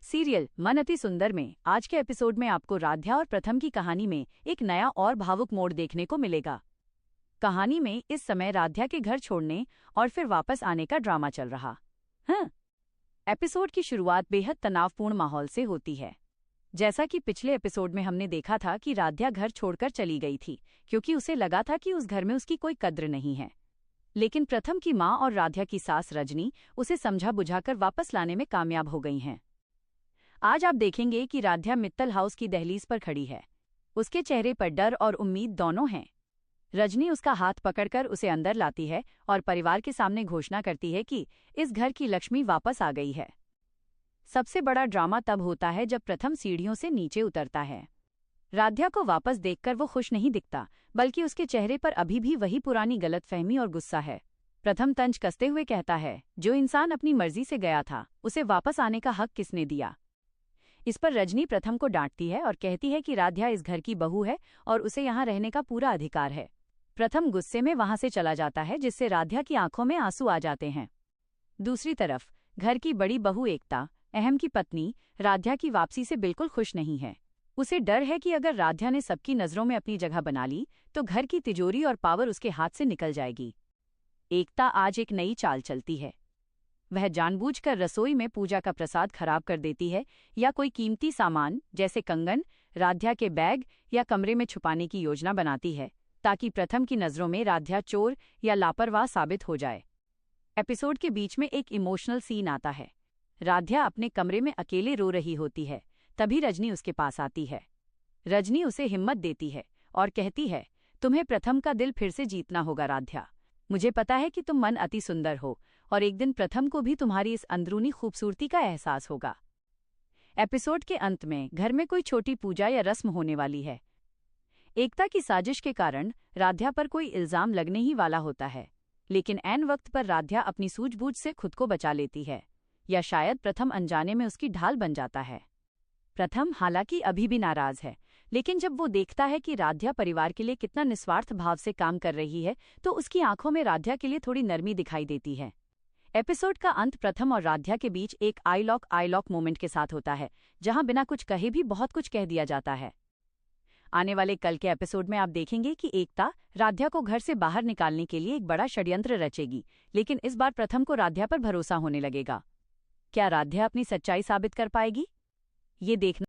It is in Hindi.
सीरियल मन अति सुंदर में आज के एपिसोड में आपको राध्या और प्रथम की कहानी में एक नया और भावुक मोड़ देखने को मिलेगा। कहानी में इस समय राध्या के घर छोड़ने और फिर वापस आने का ड्रामा चल रहा है। एपिसोड की शुरुआत बेहद तनावपूर्ण माहौल से होती है। जैसा कि पिछले एपिसोड में हमने देखा था कि राध्या घर छोड़कर चली गई थी क्योंकि उसे लगा था कि उस घर में उसकी कोई कद्र नहीं है। लेकिन प्रथम की माँ और राध्या की सास रजनी उसे समझा बुझाकर वापस लाने में कामयाब हो गई हैं। आज आप देखेंगे कि राध्या मित्तल हाउस की दहलीज पर खड़ी है। उसके चेहरे पर डर और उम्मीद दोनों हैं। रजनी उसका हाथ पकड़कर उसे अंदर लाती है और परिवार के सामने घोषणा करती है कि इस घर की लक्ष्मी वापस आ गई है। सबसे बड़ा ड्रामा तब होता है जब प्रथम सीढ़ियों से नीचे उतरता है। राध्या को वापस देखकर वो खुश नहीं दिखता, बल्कि उसके चेहरे पर अभी भी वही पुरानी गलतफहमी और गुस्सा है। प्रथम तंज कसते हुए कहता है, जो इंसान अपनी मर्जी से गया था उसे वापस आने का हक किसने दिया। इस पर रजनी प्रथम को डांटती है और कहती है कि राध्या इस घर की बहू है और उसे यहाँ रहने का पूरा अधिकार है। प्रथम गुस्से में वहां से चला जाता है, जिससे राध्या की आंखों में आंसू आ जाते हैं। दूसरी तरफ घर की बड़ी बहू एकता, अहम की पत्नी, राध्या की वापसी से बिल्कुल खुश नहीं है। उसे डर है कि अगर राध्या ने सबकी नजरों में अपनी जगह बना ली तो घर की तिजोरी और पावर उसके हाथ से निकल जाएगी। एकता आज एक नई चाल चलती है। वह जानबूझकर रसोई में पूजा का प्रसाद खराब कर देती है या कोई कीमती सामान जैसे कंगन राध्या के बैग या कमरे में छुपाने की योजना बनाती है, ताकि प्रथम की नजरों में राध्या चोर या लापरवाह साबित हो जाए। एपिसोड के बीच में एक इमोशनल सीन आता है। राध्या अपने कमरे में अकेले रो रही होती है। तभी रजनी उसके पास आती है। रजनी उसे हिम्मत देती है और कहती है, तुम्हें प्रथम का दिल फिर से जीतना होगा राध्या। मुझे पता है कि तुम मन अति सुंदर हो और एक दिन प्रथम को भी तुम्हारी इस अंदरूनी खूबसूरती का एहसास होगा। एपिसोड के अंत में घर में कोई छोटी पूजा या रस्म होने वाली है। एकता की साजिश के कारण राध्या पर कोई इल्जाम लगने ही वाला होता है, लेकिन ऐन वक्त पर राध्या अपनी सूझबूझ से खुद को बचा लेती है, या शायद प्रथम अनजाने में उसकी ढाल बन जाता है। प्रथम हालांकि अभी भी नाराज है, लेकिन जब वो देखता है कि राध्या परिवार के लिए कितना निस्वार्थ भाव से काम कर रही है तो उसकी आंखों में राध्या के लिए थोड़ी नरमी दिखाई देती है। एपिसोड का अंत प्रथम और राध्या के बीच एक आई लॉक मोमेंट के साथ होता है, जहां बिना कुछ कहे भी बहुत कुछ कह दिया जाता है। आने वाले कल के एपिसोड में आप देखेंगे कि एकता राध्या को घर से बाहर निकालने के लिए एक बड़ा षड्यंत्र रचेगी, लेकिन इस बार प्रथम को राध्या पर भरोसा होने लगेगा। क्या राध्या अपनी सच्चाई साबित कर पाएगी? ये देखना